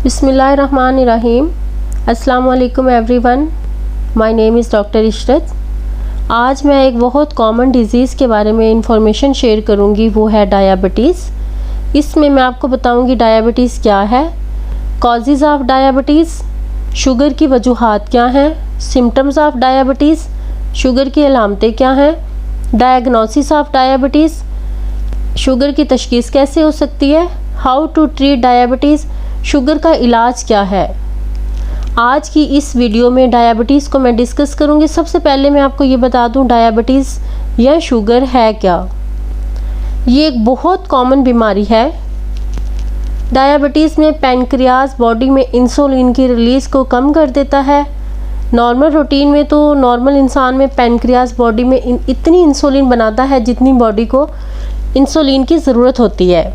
बिस्मिल्लाहिर्रहमानिर्रहीम। अस्सलाम वालेकुम everyone. My name is doctor Ishrat. आज मैं एक बहुत कॉमन डिज़ीज़ के बारे में इंफॉर्मेशन शेयर करूंगी, वो है डायबिटीज़। इसमें मैं आपको बताऊंगी डायबिटीज़ क्या है, कॉजेज़ ऑफ डायबिटीज़, शुगर की वजूहात क्या हैं, सिम्टम्स ऑफ डायबिटीज़, शुगर की अलामतें क्या हैं, डायग्नोसिस ऑफ डायबिटीज़, शुगर की तशख़ीस कैसे हो सकती है, how to treat diabetes, sugar का इलाज क्या है। आज की इस वीडियो में डायबिटीज़ को मैं डिस्कस करूंगी। सबसे पहले मैं आपको ये बता दूं डायबिटीज़ या शुगर है क्या। ये एक बहुत कॉमन बीमारी है। डायबिटीज़ में पैनक्रियाज बॉडी में इंसुलिन की रिलीज़ को कम कर देता है। नॉर्मल रूटीन में तो नॉर्मल इंसान में पैनक्रियाज बॉडी में इतनी इंसुलिन बनाता है जितनी बॉडी को इंसुलिन की ज़रूरत होती है,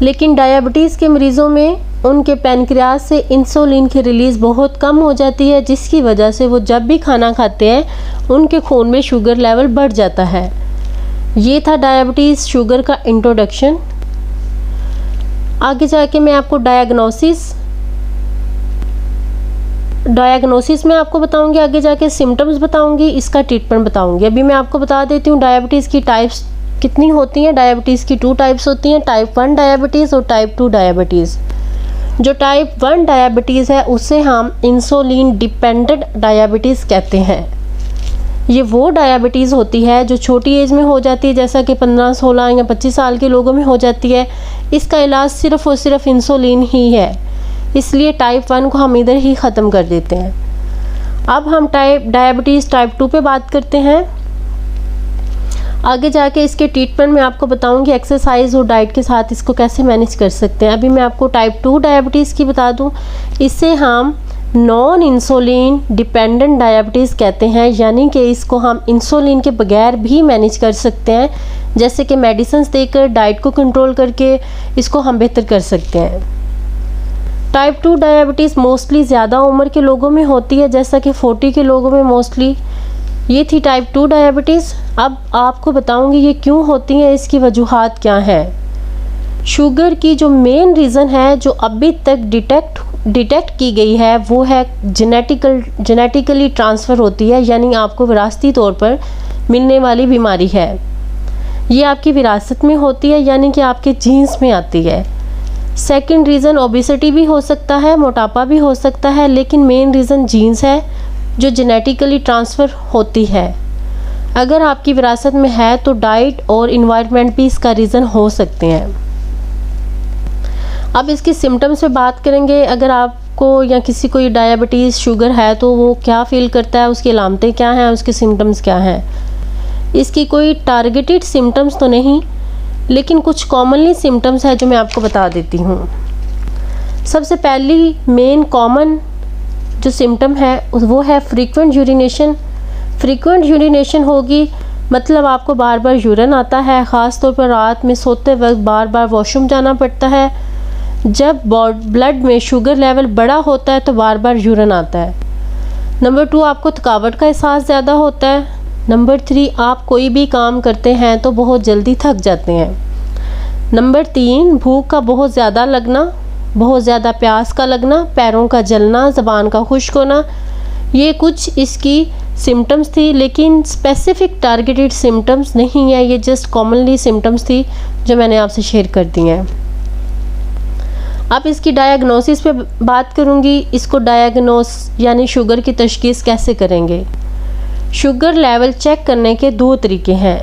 लेकिन डायबिटीज़ के मरीज़ों में उनके पैनक्रियाज से इंसुलिन की रिलीज़ बहुत कम हो जाती है, जिसकी वजह से वो जब भी खाना खाते हैं उनके खून में शुगर लेवल बढ़ जाता है। ये था डायबिटीज़ शुगर का इंट्रोडक्शन। आगे जाके मैं आपको डायग्नोसिस में आपको बताऊंगी, आगे जाके सिम्टम्स बताऊंगी, इसका ट्रीटमेंट बताऊंगी। अभी मैं आपको बता देती हूँ डायबिटीज़ की टाइप्स कितनी होती हैं। डायबिटीज़ की 2 टाइप्स होती हैं, टाइप 1 डायबिटीज़ और टाइप 2 डायबिटीज़। जो टाइप 1 डायबिटीज़ है उसे हम इंसुलिन डिपेंडेंट डायबिटीज़ कहते हैं। ये वो डायबिटीज़ होती है जो छोटी एज में हो जाती है, जैसा कि 15, 16 या 25 साल के लोगों में हो जाती है। इसका इलाज सिर्फ़ और सिर्फ इंसुलिन ही है, इसलिए टाइप 1 को हम इधर ही ख़त्म कर देते हैं। अब हम डायबिटीज़ टाइप 2 पे बात करते हैं। आगे जाके इसके ट्रीटमेंट में आपको बताऊंगी एक्सरसाइज और डाइट के साथ इसको कैसे मैनेज कर सकते हैं। अभी मैं आपको टाइप 2 डायबिटीज़ की बता दूं, इसे हम नॉन इंसुलिन डिपेंडेंट डायबिटीज़ कहते हैं, यानी कि इसको हम इंसुलिन के बगैर भी मैनेज कर सकते हैं, जैसे कि मेडिसिन देकर डाइट को कंट्रोल करके इसको हम बेहतर कर सकते हैं। टाइप 2 डायबिटीज़ मोस्टली ज़्यादा उम्र के लोगों में होती है, जैसा कि 40 के लोगों में मोस्टली। ये थी टाइप 2 डायबिटीज़। अब आपको बताऊंगी ये क्यों होती है, इसकी वजूहात क्या हैं। शुगर की जो मेन रीज़न है जो अभी तक डिटेक्ट की गई है वो है जेनेटिकली ट्रांसफ़र होती है, यानी आपको विरासती तौर पर मिलने वाली बीमारी है। ये आपकी विरासत में होती है, यानी कि आपके जीन्स में आती है। सेकंड रीज़न ओबेसिटी भी हो सकता है, मोटापा भी हो सकता है, लेकिन मेन रीज़न जीन्स है जो जेनेटिकली ट्रांसफ़र होती है। अगर आपकी विरासत में है तो डाइट और इन्वायरमेंट भी इसका रीज़न हो सकते हैं। अब इसकी सिम्टम्स पे बात करेंगे। अगर आपको या किसी को डायबिटीज़ शुगर है तो वो क्या फ़ील करता है, उसकी अलामतें क्या हैं, उसके सिम्टम्स क्या हैं। इसकी कोई टारगेटेड सिम्टम्स तो नहीं, लेकिन कुछ कॉमनली सिम्टम्स है जो मैं आपको बता देती हूँ। सबसे पहली मेन कॉमन जो सिम्टम है वो है फ्रीक्वेंट यूरिनेशन। फ्रीक्वेंट यूरिनेशन होगी मतलब आपको बार बार यूरिन आता है, ख़ास तौर पर रात में सोते वक्त बार बार वॉशरूम जाना पड़ता है। जब ब्लड में शुगर लेवल बड़ा होता है तो बार बार यूरिन आता है। नंबर 2, आपको थकावट का एहसास ज़्यादा होता है। नंबर 3, आप कोई भी काम करते हैं तो बहुत जल्दी थक जाते हैं। नंबर 3, भूख का बहुत ज़्यादा लगना, बहुत ज़्यादा प्यास का लगना, पैरों का जलना, ज़बान का खुश्क होना। ये कुछ इसकी सिम्टम्स थी, लेकिन स्पेसिफिक टारगेटेड सिम्टम्स नहीं है, ये जस्ट कॉमनली सिम्टम्स थी जो मैंने आपसे शेयर कर दी हैं। अब इसकी डायग्नोसिस पे बात करूँगी। इसको यानी शुगर की तशख़ीस कैसे करेंगे। शुगर लेवल चेक करने के 2 तरीके हैं।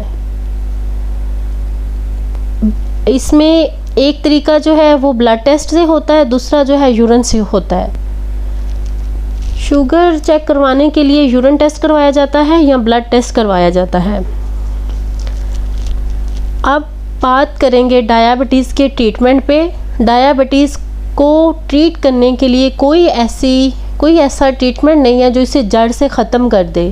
इसमें एक तरीका जो है वो ब्लड टेस्ट से होता है, दूसरा जो है यूरिन से होता है। शुगर चेक करवाने के लिए यूरिन टेस्ट करवाया जाता है या ब्लड टेस्ट करवाया जाता है। अब बात करेंगे डायबिटीज़ के ट्रीटमेंट पे। डायबिटीज़ को ट्रीट करने के लिए कोई ऐसा ट्रीटमेंट नहीं है जो इसे जड़ से ख़त्म कर दे।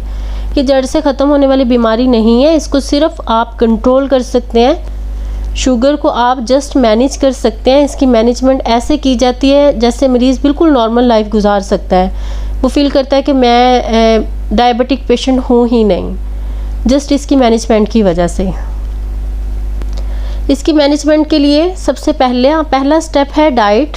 ये जड़ से ख़त्म होने वाली बीमारी नहीं है, इसको सिर्फ आप कंट्रोल कर सकते हैं। शुगर को आप जस्ट मैनेज कर सकते हैं। इसकी मैनेजमेंट ऐसे की जाती है जैसे मरीज़ बिल्कुल नॉर्मल लाइफ गुजार सकता है। वो फील करता है कि मैं डायबिटिक पेशेंट हूँ ही नहीं, जस्ट इसकी मैनेजमेंट की वजह से। इसकी मैनेजमेंट के लिए सबसे पहला स्टेप है डाइट